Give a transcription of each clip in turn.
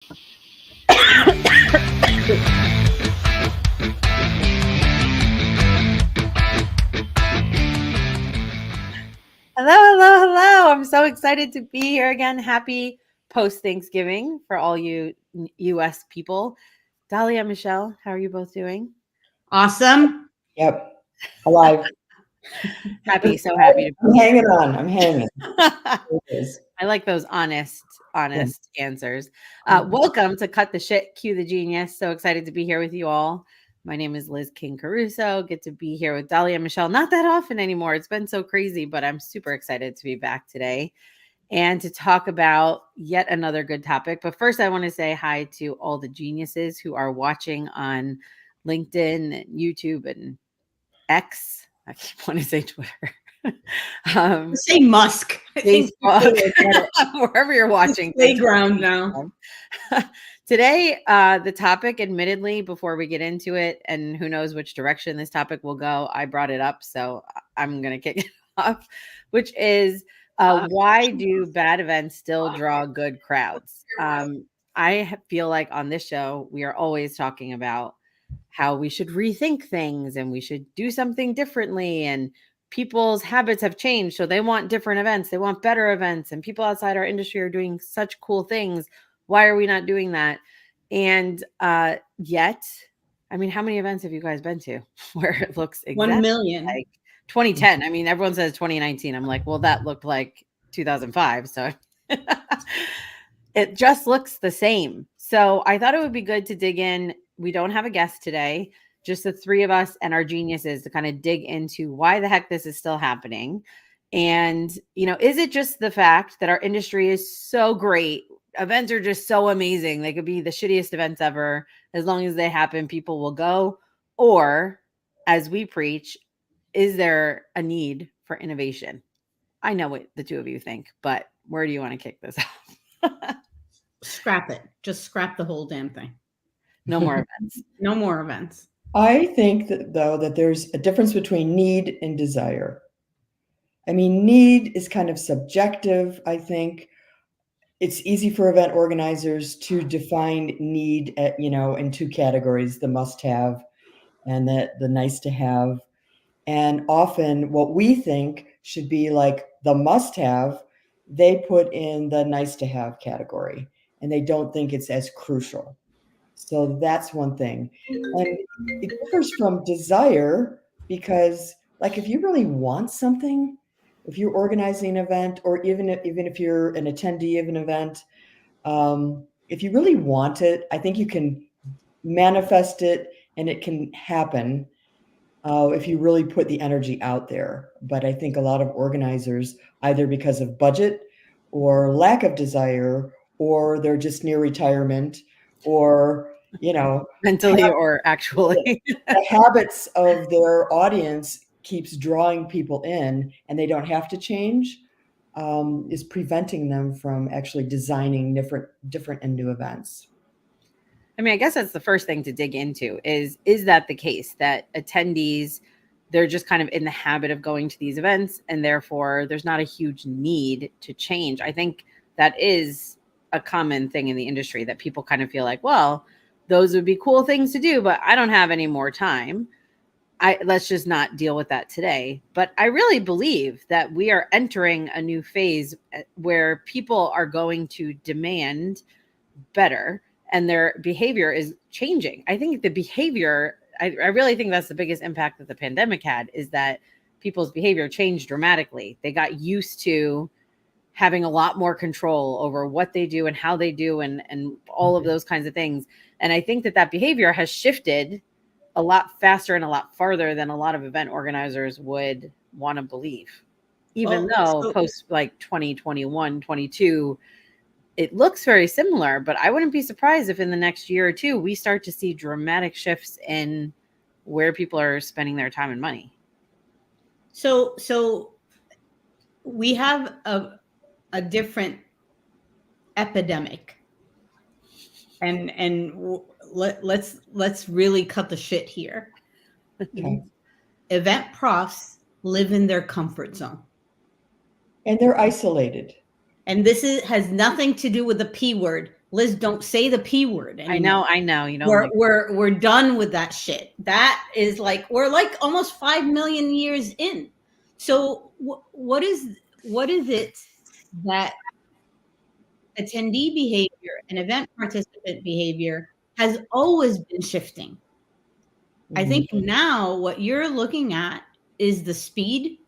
Hello, hello, hello. I'm so excited to be here again. Happy post-Thanksgiving for all you U.S. people. Dahlia and Michelle, how are you both doing? Awesome. Yep. Alive. Happy, so happy to I'm be here. hanging on. I'm hanging. I like those honest answers. Welcome to Cut the Shit, Cue the Genius. So excited to be here with you all. My name is Liz King Caruso. Get to be here with Dahlia and Michelle. Not that often anymore. It's been so crazy, but I'm super excited to be back today and to talk about yet another good topic. But first, I want to say hi to all the geniuses who are watching on LinkedIn and YouTube and X. I keep wanting to say Twitter. Say Musk. Facebook, wherever you're watching. Playground now. Today, the topic, admittedly, before we get into it, and who knows which direction this topic will go, I brought it up, so I'm going to kick it off, which is why do bad events still draw good crowds? I feel like on this show, we are always talking about how we should rethink things and we should do something differently, and people's habits have changed, so they want different events, they want better events, and people outside our industry are doing such cool things. Why are we not doing that? And yet, I mean, how many events have you guys been to where it looks exactly 1 million like 2010? I mean, everyone says 2019. I'm like, well, that looked like 2005, so it just looks the same. So I thought it would be good to dig in. We don't have a guest today, just the three of us and our geniuses to kind of dig into why the heck this is still happening. And, is it just the fact that our industry is so great? Events are just so amazing. They could be the shittiest events ever. As long as they happen, people will go. Or, as we preach, is there a need for innovation? I know what the two of you think, but where do you want to kick this off? Scrap it. Just scrap the whole damn thing. No more events. No more events. I think that, though, that there's a difference between need and desire. I mean, need is kind of subjective, I think. It's easy for event organizers to define need in two categories, the must-have and the nice-to-have. And often what we think should be like the must-have, they put in the nice-to-have category, and they don't think it's as crucial. So that's one thing. And it differs from desire because, like, if you really want something, if you're organizing an event, or even if you're an attendee of an event, if you really want it, I think you can manifest it and it can happen if you really put the energy out there. But I think a lot of organizers, either because of budget or lack of desire, or they're just near retirement, or mentally or actually, the habits of their audience keeps drawing people in, and they don't have to change, is preventing them from actually designing different and new events. I mean, I guess that's the first thing to dig into is that the case that attendees, they're just kind of in the habit of going to these events, and therefore there's not a huge need to change. I think that is a common thing in the industry, that people kind of feel like, well, those would be cool things to do, but I don't have any more time. Let's just not deal with that today. But I really believe that we are entering a new phase where people are going to demand better, and their behavior is changing. I think the behavior, I really think that's the biggest impact that the pandemic had, is that people's behavior changed dramatically. They got used to having a lot more control over what they do and how they do, and all of those kinds of things. And I think that behavior has shifted a lot faster and a lot farther than a lot of event organizers would want to believe. Even though post like 2021, 22, it looks very similar, but I wouldn't be surprised if in the next year or two, we start to see dramatic shifts in where people are spending their time and money. So we have a different epidemic, and let's really cut the shit here. Okay. Event profs live in their comfort zone, and they're isolated. And this has nothing to do with the P word, Liz, don't say the P word anymore. I know. You know, we're done with that shit. That is like, we're like almost 5 million years in. So what is it that attendee behavior and event participant behavior has always been shifting? I think now what you're looking at is the speed,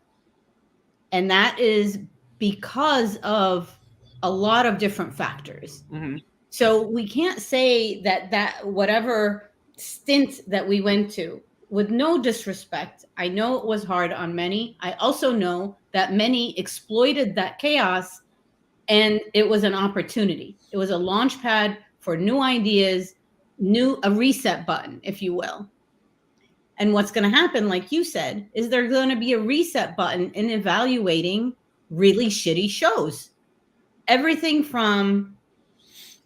and that is because of a lot of different factors. Mm-hmm. So we can't say that whatever stint that we went to, with no disrespect, I know it was hard on many. I also know that many exploited that chaos, and it was an opportunity. It was a launch pad for new ideas, a reset button, if you will. And what's going to happen, like you said, is there's going to be a reset button in evaluating really shitty shows. Everything from,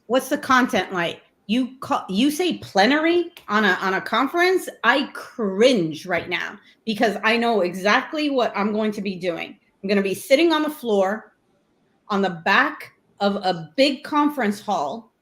what's the content like? You say plenary on a conference, I cringe right now because I know exactly what I'm going to be doing. I'm going to be sitting on the floor on the back of a big conference hall,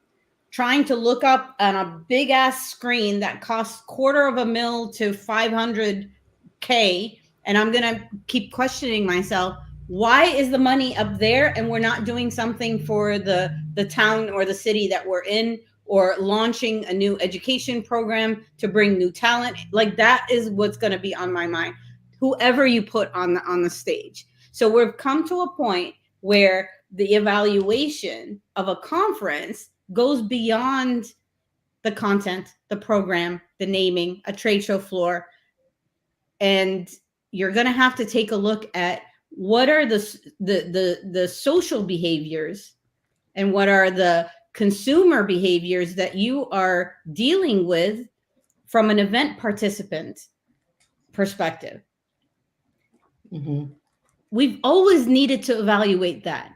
trying to look up on a big ass screen that costs $250,000 to $500K. And I'm going to keep questioning myself. Why is the money up there and we're not doing something for the town or the city that we're in, or launching a new education program to bring new talent? Like, that is what's going to be on my mind, whoever you put on the stage. So we've come to a point where the evaluation of a conference goes beyond the content, the program, the naming, a trade show floor. And you're going to have to take a look at what are the social behaviors and what are the consumer behaviors that you are dealing with from an event participant perspective. Mm-hmm. We've always needed to evaluate that.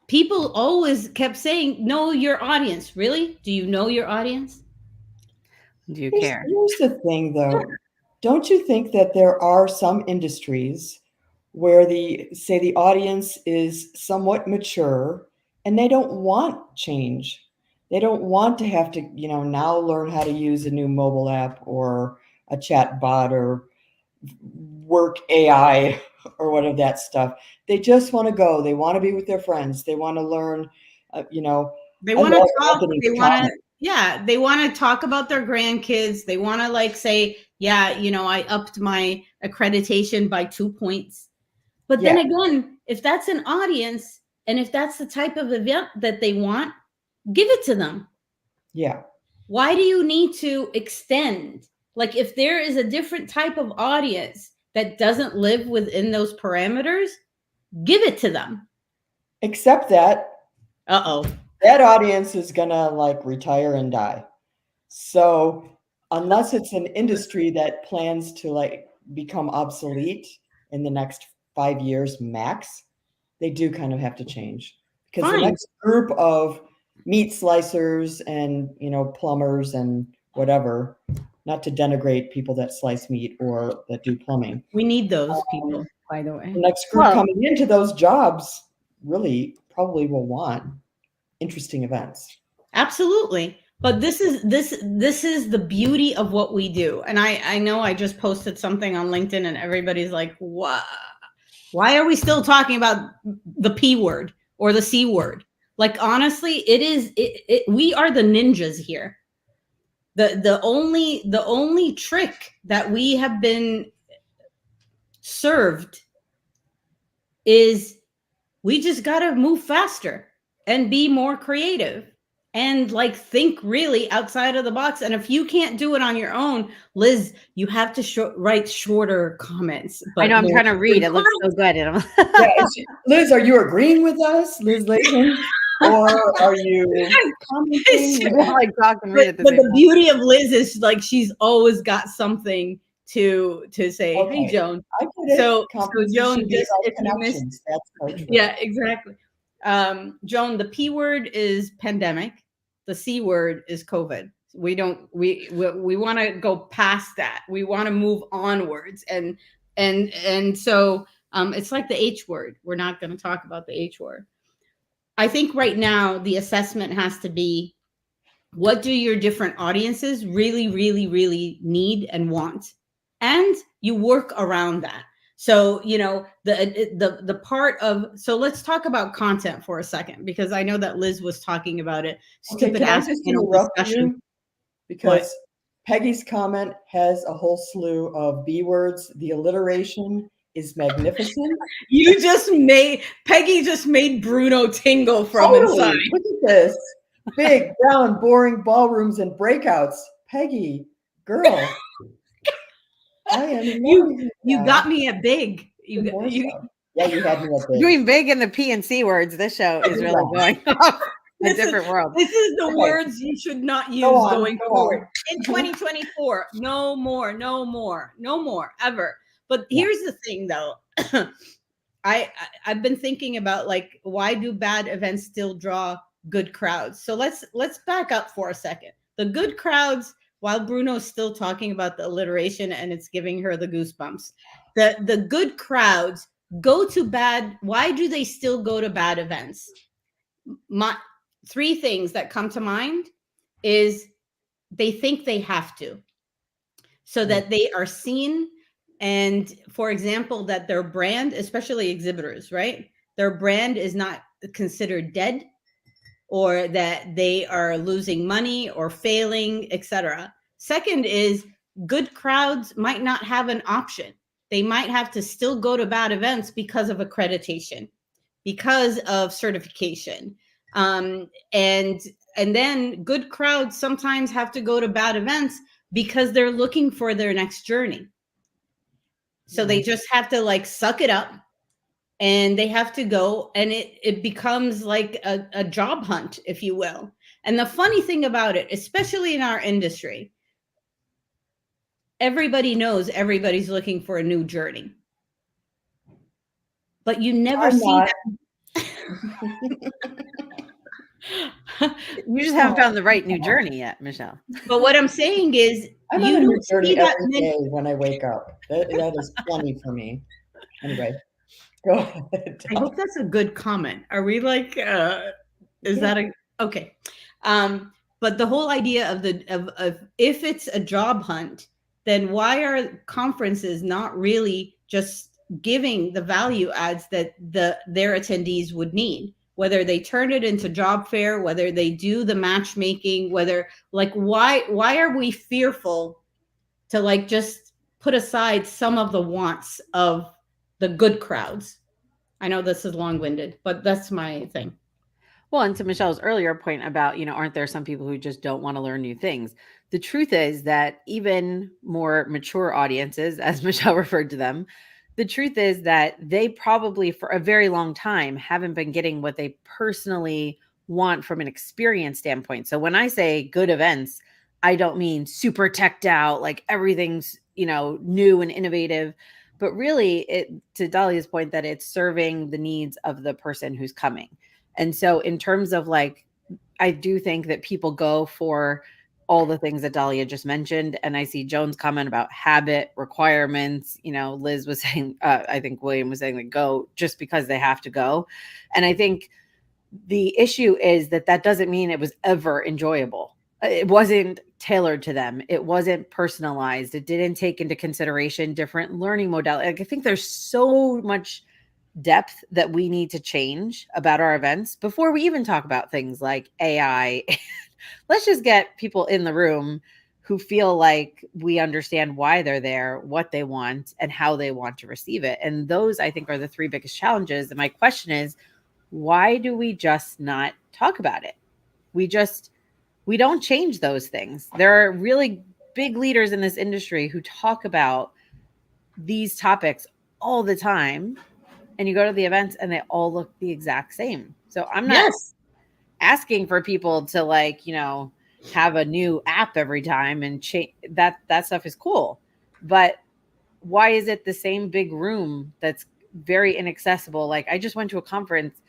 People always kept saying, know your audience. Really? Do you know your audience? Do you care? Here's the thing, though. Don't you think that there are some industries where the audience is somewhat mature and they don't want change? They don't want to have to, now learn how to use a new mobile app or a chat bot or work AI or whatever that stuff. They just want to go. They want to be with their friends. They want to learn, They want to talk. They want to talk about their grandkids. They want to like say, I upped my accreditation by 2 points. But then again, if that's an audience and if that's the type of event that they want, give it to them. Yeah. Why do you need to extend? Like, if there is a different type of audience that doesn't live within those parameters, give it to them. Except that that audience is gonna like retire and die. So unless it's an industry that plans to like become obsolete in the next 5 years max, they do kind of have to change, because the next group of meat slicers and plumbers and whatever, not to denigrate people that slice meat or that do plumbing, we need those people, by the way. The next group coming into those jobs really probably will want interesting events. Absolutely. But this is the beauty of what we do. And I know I just posted something on LinkedIn and everybody's like, what? Why are we still talking about the P word or the C word? Like, honestly, we are the ninjas here. The only trick that we have been served is we just got to move faster and be more creative and like think really outside of the box. And if you can't do it on your own, Liz, you have to write shorter comments. But I know, I'm trying to read. It looks so good. Liz, are you agreeing with us, Liz Layton? Or are you commenting? Like talk and read at the but same the time. beauty of Liz is like she's always got something to say. Okay. Hey, Joan. I get it. So Joan, just if you missed, exactly. Joan, the P word is pandemic. The C word is COVID. We want to go past that. We want to move onwards. And so it's like the H word. We're not going to talk about the H word. I think right now the assessment has to be, What do your different audiences really, really, really need and want? And you work around that. So, the part of, so let's talk about content for a second, because I know that Liz was talking about it. Okay, Stupid can I ass just panel interrupt discussion. you? What? Because Peggy's comment has a whole slew of B words. The alliteration is magnificent. Peggy just made Bruno tingle from Totally. inside. Look at this. Big, brown, boring ballrooms and breakouts. Peggy, girl. I am in love with you You now. got me at big. Even more so. Yeah, you had me at big. Doing big in the P and C words, this show is really going off a different world. This is the Okay. words you should not use Go on, going go forward. on. In 2024, no more, ever. But here's the thing, though. I've been thinking about, like, why do bad events still draw good crowds? So let's back up for a second. The good crowds, while Bruno's still talking about the alliteration and it's giving her the goosebumps, the good crowds go to bad. Why do they still go to bad events? My three things that come to mind is they think they have to, so that they are seen. And for example, that their brand, especially exhibitors, right? Their brand is not considered dead, or that they are losing money or failing, etc. Second is good crowds might not have an option. They might have to still go to bad events because of accreditation, because of certification. And then good crowds sometimes have to go to bad events because they're looking for their next journey. So they just have to, like, suck it up, and they have to go, and it becomes like a job hunt, if you will. And the funny thing about it, especially in our industry, everybody knows everybody's looking for a new journey, but you never see that. You just haven't found the right new journey yet, Michelle. But what I'm saying is, I'm you on a new don't see journey that every many. day when I wake up. That is plenty for me. Anyway, go ahead. I hope that's a good comment. Are we like, is that a, okay. But the whole idea of if it's a job hunt, then why are conferences not really just giving the value adds that their attendees would need? Whether they turn it into job fair, whether they do the matchmaking, whether, like, why are we fearful to, like, just put aside some of the wants of the good crowds? I know this is long-winded, but that's my thing. Well, and to Michelle's earlier point about, aren't there some people who just don't want to learn new things? The truth is that even more mature audiences, as Michelle referred to them, the truth is that they probably for a very long time haven't been getting what they personally want from an experience standpoint. So when I say good events, I don't mean super teched out, like everything's, new and innovative, but really, to Dahlia's point, that it's serving the needs of the person who's coming. And so in terms of, like, I do think that people go for all the things that Dahlia just mentioned. And I see Joan's comment about habit requirements. Liz was saying, I think William was saying, that go just because they have to go. And I think the issue is that doesn't mean it was ever enjoyable. It wasn't tailored to them. It wasn't personalized. It didn't take into consideration different learning modalities. Like, I think there's so much depth that we need to change about our events before we even talk about things like AI. Let's just get people in the room who feel like we understand why they're there, what they want, and how they want to receive it. And those, I think, are the three biggest challenges. And my question is, why do we just not talk about it? We don't change those things. There are really big leaders in this industry who talk about these topics all the time. And you go to the events and they all look the exact same. So I'm not asking for people to, like, have a new app every time and change that stuff is cool. But why is it the same big room that's very inaccessible? Like, I just went to a conference.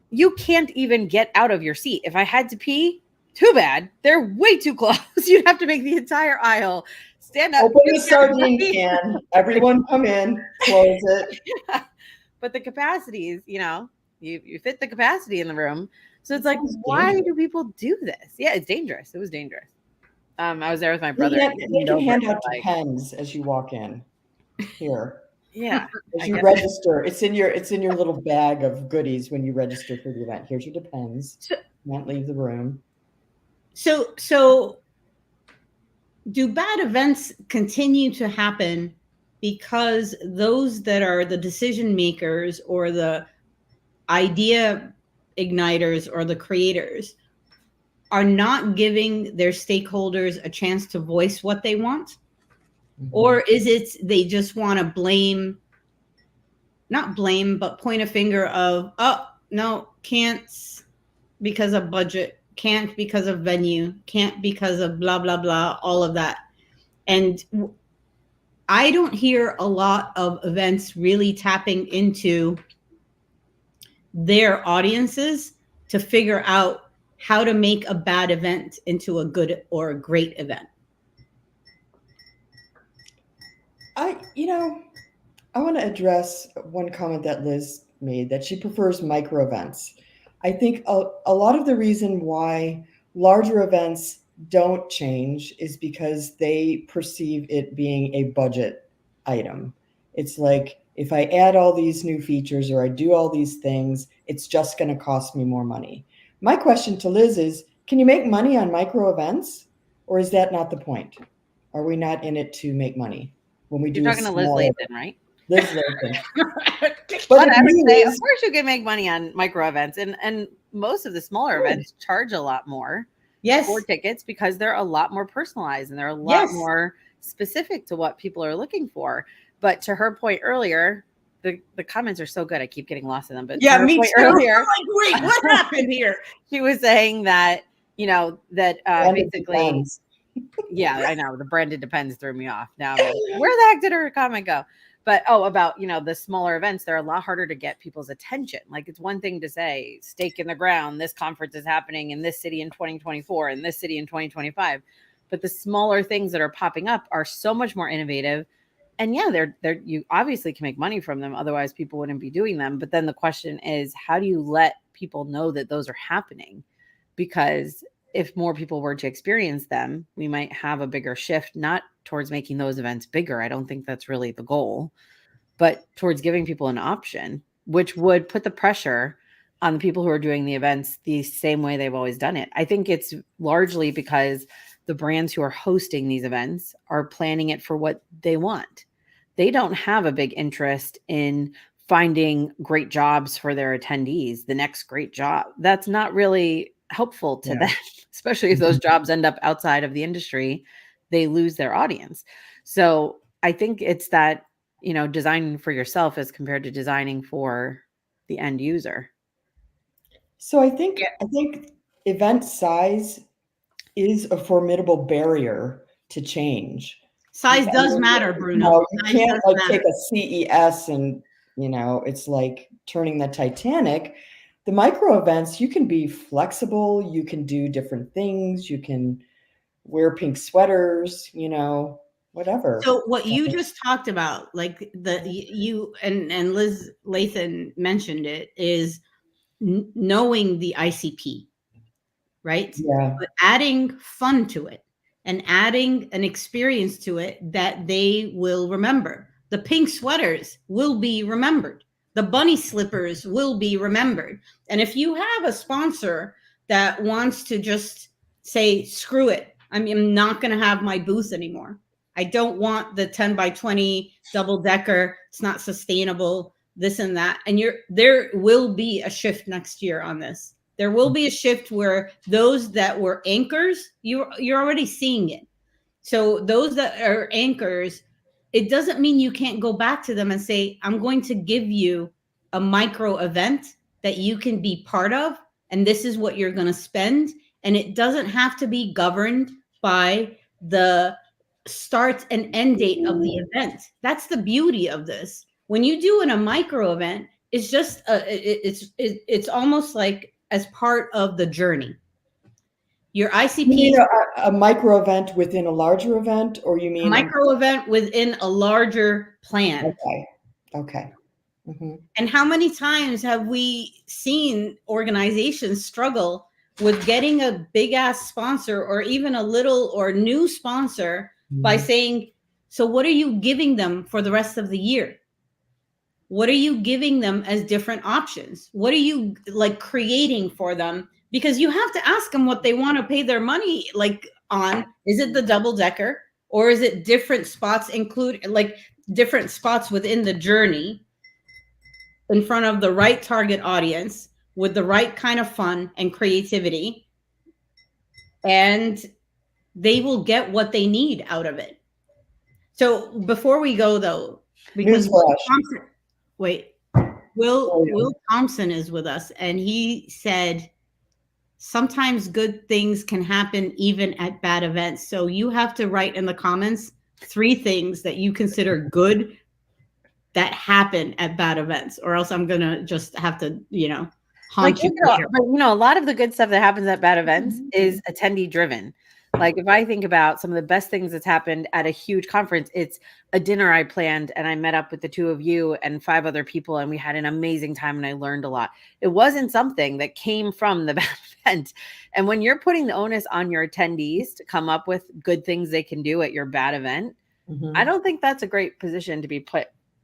You can't even get out of your seat. If I had to pee, too bad. They're way too close. You'd have to make the entire aisle stand up. Open the sardine can. Everyone come in, close it. But the capacities, you fit the capacity in the room. So it's like, sounds why dangerous. do people do this? Yeah, it's dangerous. It was dangerous. I was there with my They brother. can, And he they leaned can over hand and out like, pens as you walk in. Here, yeah, as I you guess. register, it's in your little bag of goodies when you register for the event. Here's your Depends. So, Can't leave the room. so do bad events continue to happen because those that are the decision makers or the idea igniters or the creators are not giving their stakeholders a chance to voice what they want? Mhm. Or is it they just want to blame, not blame, but point a finger of, oh, no, can't because of budget, can't because of venue, can't because of blah, blah, blah, all of that. And I don't hear a lot of events really tapping into their audiences to figure out how to make a bad event into a good or a great event. I want to address one comment that Liz made, that she prefers micro events. I think a lot of the reason why larger events don't change is because they perceive it being a budget item. It's like, if I add all these new features or I do all these things, it's just going to cost me more money. My question to Liz is, can you make money on micro events? Or is that not the point? Are we not in it to make money when we You're do a talking to Liz small Lathan, right? Liz Lathan? But But I it would say, of means, course, you can make money on micro events, and most of the smaller Good. events charge a lot more Yes. for tickets because they're a lot more personalized and they're a lot Yes. more specific to what people are looking for. But to her point earlier, the comments are so good. I keep getting lost in them. But to her point earlier, Like, wait, what happened here? she was saying that that and it basically, depends. yeah, I know the branded Depends threw me off. Now I'm like, where the heck did her comment go? But about the smaller events, they're a lot harder to get people's attention. Like, it's one thing to say stake in the ground, this conference is happening in this city in 2024 and this city in 2025, but the smaller things that are popping up are so much more innovative. And yeah, they're you obviously can make money from them, otherwise people wouldn't be doing them. But then the question is, how do you let people know that those are happening? Because if more people were to experience them, we might have a bigger shift, not towards making those events bigger. I don't think that's really the goal, but towards giving people an option, which would put the pressure on the people who are doing the events the same way they've always done it. I think it's largely because the brands who are hosting these events are planning it for what they want. They don't have a big interest in finding great jobs for their attendees, the next great job. That's not really helpful to them, especially if those jobs end up outside of the industry, they lose their audience. So I think it's that, designing for yourself as compared to designing for the end user. So I think event size is a formidable barrier to change. Size does matter, Bruno. No, you Size can't does like matter. take a CES and it's like turning the Titanic. The micro events, you can be flexible, you can do different things, you can wear pink sweaters, whatever. So what you just talked about, like you and Liz Lathan mentioned it, is knowing the ICP, right? Yeah. But adding fun to it and adding an experience to it that they will remember. The pink sweaters will be remembered. The bunny slippers will be remembered. And if you have a sponsor that wants to just say, screw it, I'm not going to have my booth anymore. I don't want the 10 by 20 double decker. It's not sustainable, this and that. And there will be a shift next year on this. There will be a shift where those that were anchors, you're already seeing it. So those that are anchors, it doesn't mean you can't go back to them and say, I'm going to give you a micro event that you can be part of, and this is what you're going to spend. And it doesn't have to be governed by the start and end date of the event. That's the beauty of this. When you do in a micro event, it's just it's almost like as part of the journey. Your ICP, You mean a micro event within a larger event, or you mean micro event within a larger plan. Okay. And how many times have we seen organizations struggle with getting a big ass sponsor or even a little or new sponsor by saying, so what are you giving them for the rest of the year? What are you giving them as different options? What are you like creating for them? Because you have to ask them what they want to pay their money like on. Is it the double decker, or is it different spots different spots within the journey in front of the right target audience with the right kind of fun and creativity, and they will get what they need out of it. So before we go though, because Will Thompson is with us, and he said sometimes good things can happen even at bad events. So you have to write in the comments 3 things that you consider good that happen at bad events, or else I'm gonna just have to, haunt you. But a lot of the good stuff that happens at bad events is attendee driven. Like if I think about some of the best things that's happened at a huge conference, it's a dinner I planned and I met up with the 2 of you and 5 other people and we had an amazing time and I learned a lot. It wasn't something that came from the bad event. And when you're putting the onus on your attendees to come up with good things they can do at your bad event, I don't think that's a great position to be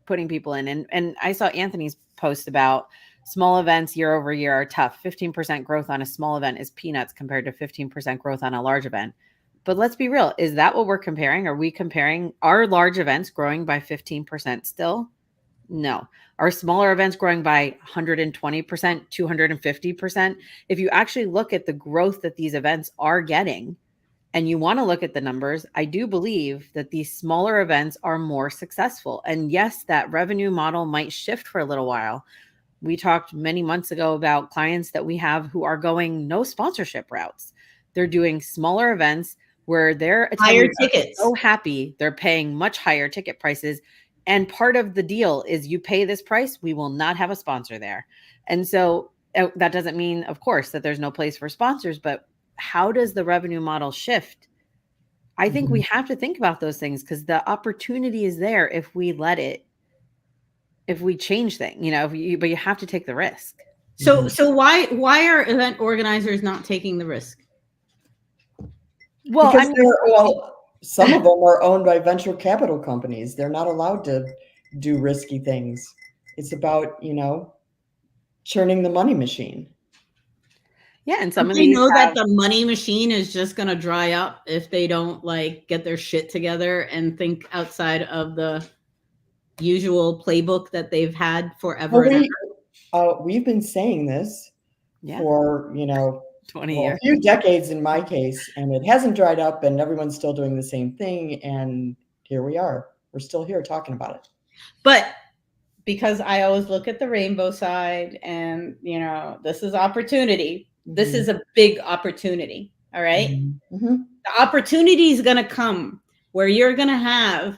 putting people in. And I saw Anthony's post about small events year over year are tough. 15% growth on a small event is peanuts compared to 15% growth on a large event. But let's be real. Is that what we're comparing? Are we comparing our large events growing by 15% still? No. Are smaller events growing by 120%, 250%? If you actually look at the growth that these events are getting, and you want to look at the numbers, I do believe that these smaller events are more successful. And yes, that revenue model might shift for a little while. We talked many months ago about clients that we have who are going no sponsorship routes. They're doing smaller events where their higher attendees tickets. are so happy. They're paying much higher ticket prices. And part of the deal is you pay this price, we will not have a sponsor there. And so that doesn't mean, of course, that there's no place for sponsors, but how does the revenue model shift? I think we have to think about those things because the opportunity is there if we let it, if we change things, but you have to take the risk. So why are event organizers not taking the risk? Well, because some of them are owned by venture capital companies. They're not allowed to do risky things. It's about, churning the money machine. Yeah, and some of these know that the money machine is just going to dry up if they don't get their shit together and think outside of the usual playbook that they've had forever. We've been saying this for 20 years, a few decades in my case, and it hasn't dried up, and everyone's still doing the same thing. And here we are. We're still here talking about it. But because I always look at the rainbow side, and this is opportunity. This is a big opportunity. All right. The opportunity is going to come where you're going to have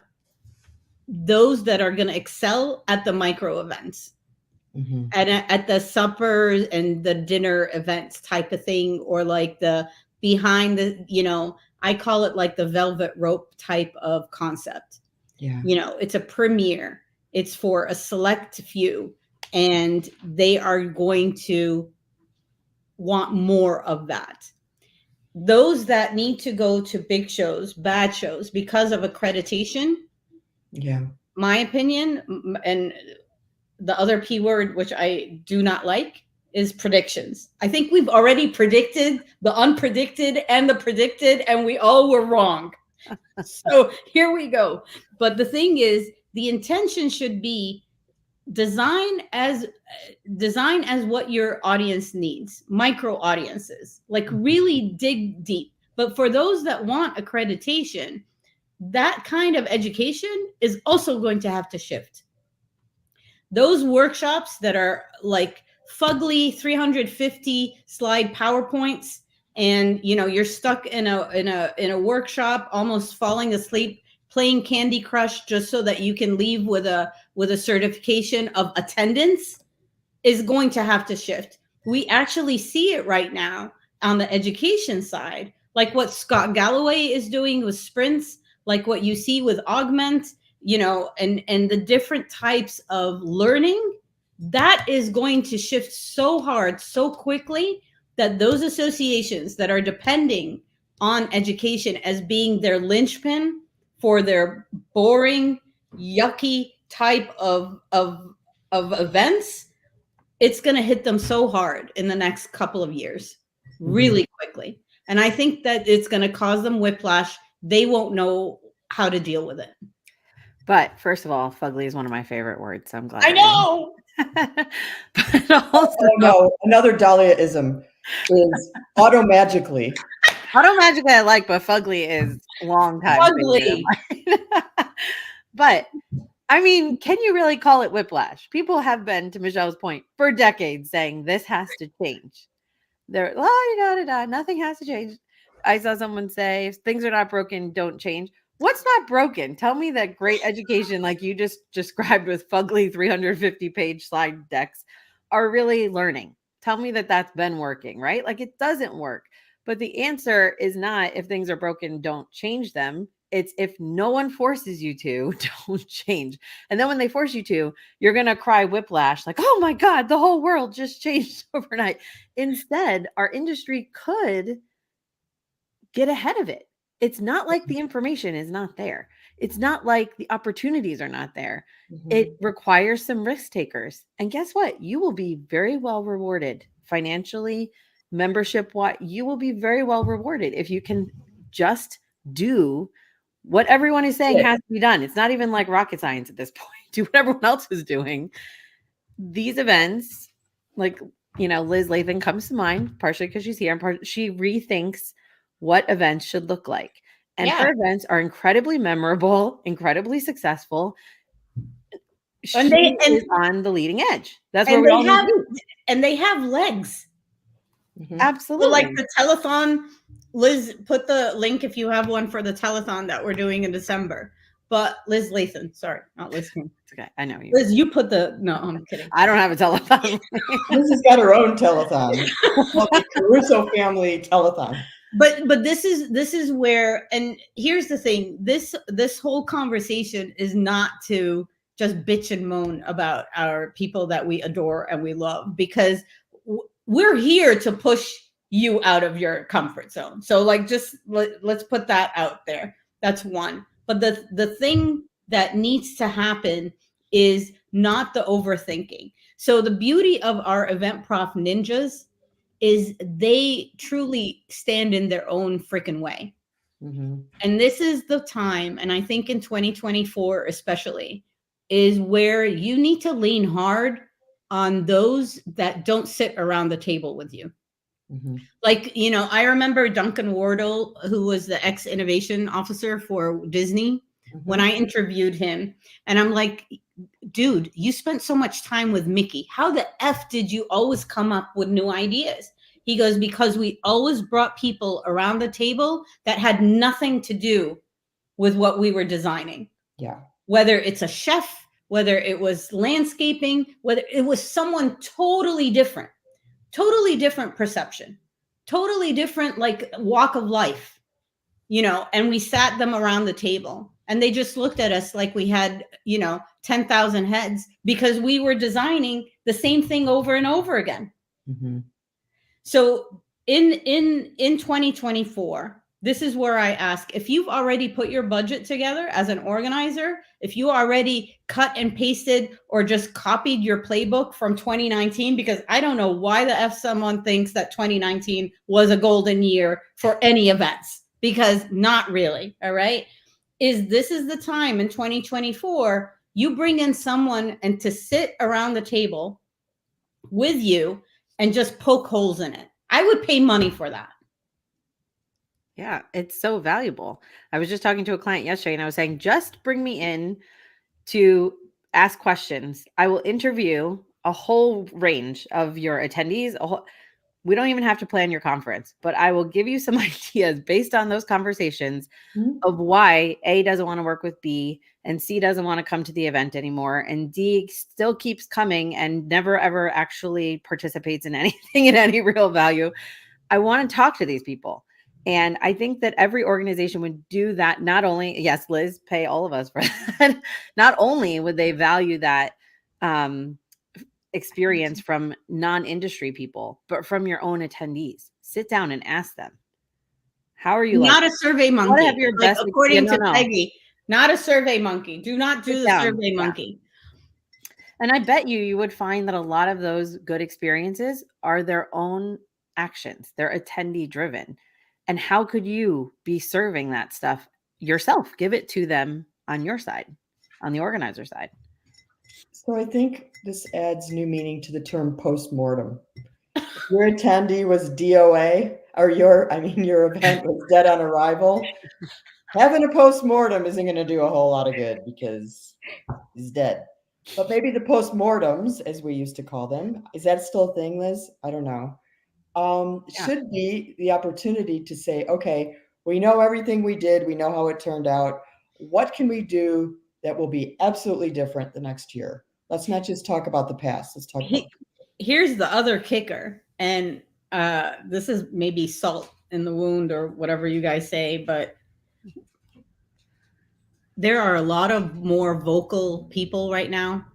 those that are going to excel at the micro events and at the suppers and the dinner events type of thing, or the behind the, I call it the velvet rope type of concept. Yeah. It's a premiere. It's for a select few, and they are going to want more of that. Those that need to go to big shows, bad shows because of accreditation. Yeah. My opinion, and the other P word, which I do not like, is predictions. I think we've already predicted the unpredicted and the predicted, and we all were wrong. So here we go. But the thing is, the intention should be design as what your audience needs, micro audiences, really dig deep. But for those that want accreditation, that kind of education is also going to have to shift. Those workshops that are fugly 350 slide PowerPoints, and you're stuck in a workshop almost falling asleep playing Candy Crush just so that you can leave with a certification of attendance, is going to have to shift. We actually see it right now on the education side, what Scott Galloway is doing with sprints, what you see with Augment. and the different types of learning, that is going to shift so hard, so quickly, that those associations that are depending on education as being their linchpin for their boring, yucky type of events, it's going to hit them so hard in the next couple of years, really quickly. And I think that it's going to cause them whiplash. They won't know how to deal with it. But first of all, fugly is one of my favorite words, so I'm glad. I know. But also, Oh no, another Dahlia-ism is automagically. automagically I like, but fugly is long time. Fugly. But I mean, can you really call it whiplash? People have been, to Michelle's point, for decades saying this has to change. They're nothing has to change. I saw someone say, if things are not broken, don't change. What's not broken? Tell me that great education, like you just described with fugly 350-page slide decks, are really learning. Tell me that that's been working, right? Like it doesn't work. But the answer is not if things are broken, don't change them. It's if no one forces you to, don't change. And then when they force you to, you're going to cry whiplash like, oh my God, the whole world just changed overnight. Instead, our industry could get ahead of it. It's not like the information is not there. It's not like the opportunities are not there. It requires some risk takers. And guess what? You will be very well rewarded financially, membership. What you will be very well rewarded if you can just do what everyone is saying has to be done. It's not even like rocket science at this point. Do what everyone else is doing. These events, like, Liz Lathan comes to mind, partially because she's here, and she rethinks what events should look like. And her events are incredibly memorable, incredibly successful. And she is on the leading edge. That's where and we they all have, need to be. and they have legs. Absolutely. So like the telethon, Liz, put the link if you have one for the telethon that we're doing in December. But Liz Lathan, sorry, not Liz King. It's okay. I know you. Liz, you put the, no, I'm kidding. I don't have a telethon. Liz has got her own telethon. The Caruso family telethon. But this is where, and here's the thing, this whole conversation is not to just bitch and moan about our people that we adore and we love, because we're here to push you out of your comfort zone. So like, just let's put that out there. That's one. But the thing that needs to happen is not the overthinking. So the beauty of our event prof ninjas is they truly stand in their own freaking way. And this is the time, and I think in 2024 especially, is where you need to lean hard on those that don't sit around the table with you. Like, I remember Duncan Wardle, who was the ex-innovation officer for Disney, when I interviewed him, and I'm like, dude, you spent so much time with Mickey. How the F did you always come up with new ideas? He goes, because we always brought people around the table that had nothing to do with what we were designing. Yeah. Whether it's a chef, whether it was landscaping, whether it was someone totally different perception, totally different, like walk of life, and we sat them around the table and they just looked at us like we had, 10,000 heads, because we were designing the same thing over and over again. So in 2024, this is where I ask, if you've already put your budget together as an organizer, if you already cut and pasted or just copied your playbook from 2019, because I don't know why the F someone thinks that 2019 was a golden year for any events, because not really. All right. This is the time in 2024, you bring in someone and to sit around the table with you and just poke holes in it. I would pay money for that. Yeah, it's so valuable. I was just talking to a client yesterday and I was saying, just bring me in to ask questions. I will interview a whole range of your attendees. We don't even have to plan your conference, but I will give you some ideas based on those conversations of why A doesn't want to work with B and C doesn't want to come to the event anymore. And D still keeps coming and never, ever actually participates in anything in any real value. I want to talk to these people. And I think that every organization would do that. Not only, yes, Liz, pay all of us for that. Not only would they value that experience from non-industry people, but from your own attendees. Sit down and ask them, how are you Not like? a survey What have monkey. your Like, best? Yeah, according no, to no. Peggy, not a survey monkey. Do not do Sit the down. survey Yeah. monkey. And I bet you would find that a lot of those good experiences are their own actions. They're attendee driven. And how could you be serving that stuff yourself? Give it to them on your side, on the organizer side. So I think this adds new meaning to the term postmortem. If your attendee was DOA, or your event was dead on arrival, having a postmortem isn't going to do a whole lot of good because he's dead. But maybe the postmortems, as we used to call them, is that still a thing, Liz? I don't know. Yeah. Should be the opportunity to say, okay, we know everything we did, we know how it turned out. What can we do that will be absolutely different the next year? Let's not just talk about the past. Let's talk about. Here's the other kicker, and this is maybe salt in the wound or whatever you guys say, but there are a lot of more vocal people right now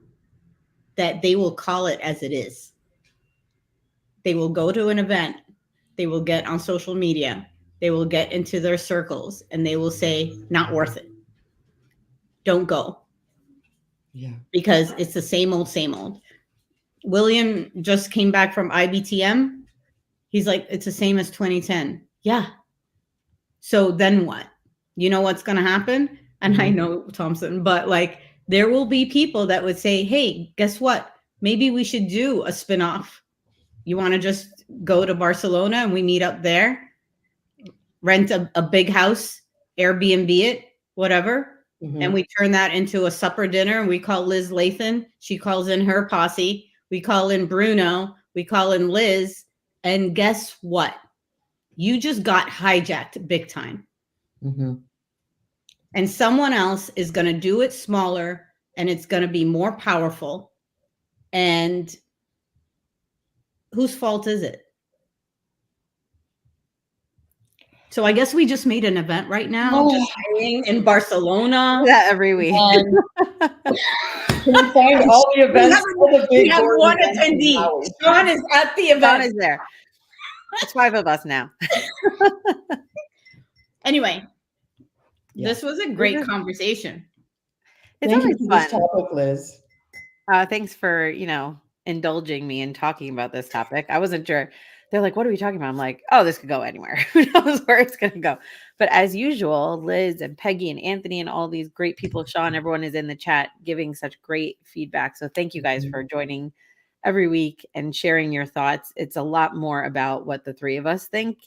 that they will call it as it is. They will go to an event, they will get on social media, they will get into their circles, and they will say, not worth it. Don't go. Yeah. Because it's the same old, same old. William just came back from IBTM. He's like, it's the same as 2010. Yeah. So then what? You know what's going to happen? And I know, Thompson, but like there will be people that would say, hey, guess what? Maybe we should do a spinoff. You want to just go to Barcelona and we meet up there, rent a big house, Airbnb it, whatever. And we turn that into a supper dinner and we call Liz Lathan. She calls in her posse. We call in Bruno. We call in Liz. And guess what? You just got hijacked big time. And someone else is going to do it smaller and it's going to be more powerful. And whose fault is it? So I guess we just made an event right now, just saying, in Barcelona. Yeah, every week. Can we find all the events? We have one attendee. Sean is at the event. Sean is there. It's 5 of us now. Anyway, this was a great conversation. It's Thank always you for fun. this topic, Liz. Thanks for, indulging me in talking about this topic. I wasn't sure. They're like, what are we talking about? I'm like, oh, this could go anywhere. Who knows where it's going to go? But as usual, Liz and Peggy and Anthony and all these great people, Sean, everyone is in the chat giving such great feedback. So thank you guys for joining every week and sharing your thoughts. It's a lot more about what the three of us think.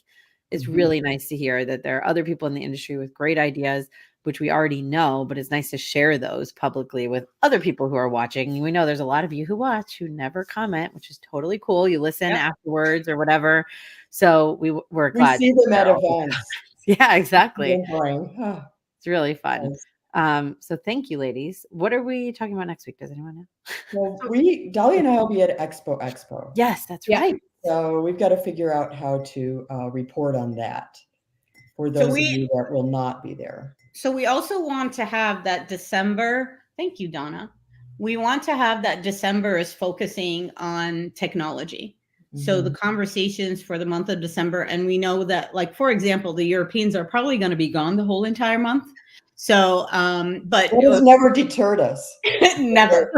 It's really nice to hear that there are other people in the industry with great ideas, which we already know, but it's nice to share those publicly with other people who are watching. We know there's a lot of you who watch who never comment, which is totally cool. You listen afterwards or whatever. So we're glad. We see them at events. Yeah, exactly. It's really fun. Nice. So thank you, ladies. What are we talking about next week? Does anyone know? Well, Dahlia and I will be at Expo. Yes, that's right. So we've got to figure out how to report on that for those of you that will not be there. So we also want to have that December. Thank you, Donna. We want to have that December is focusing on technology. So the conversations for the month of December, and we know that, like, for example, the Europeans are probably going to be gone the whole entire month. So, but it has never deterred us. Never.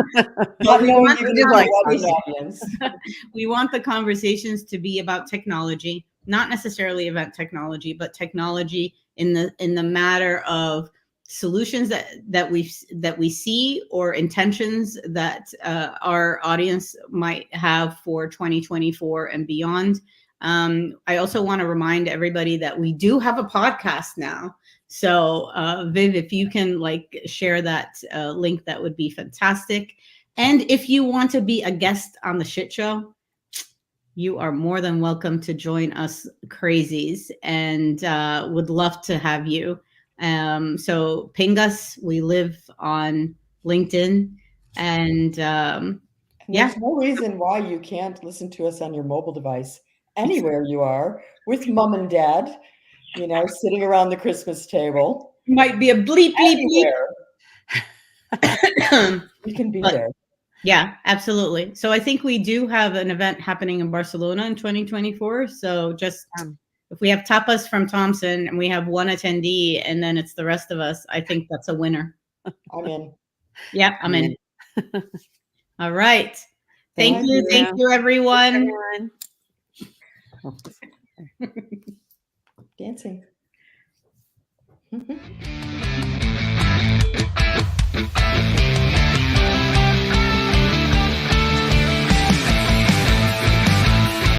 We want the conversations to be about technology, not necessarily event technology, but technology in the matter of solutions that we see or intentions that our audience might have for 2024 and beyond. I also want to remind everybody that we do have a podcast now. So Viv, if you can share that link, that would be fantastic. And if you want to be a guest on the Shit Show, you are more than welcome to join us crazies, and would love to have you. So ping us. We live on LinkedIn, and there's no reason why you can't listen to us on your mobile device anywhere you are with mom and dad. sitting around the Christmas table. Might be a bleep, bleep, Anywhere. bleep. We can be But- there. Yeah, absolutely. So I think we do have an event happening in Barcelona in 2024. So just if we have tapas from Thompson and we have one attendee and then it's the rest of us, I think that's a winner. I'm in. Yeah, I'm in. All right. Thank Thank you. you. Thank you, everyone. Everyone. Dancing.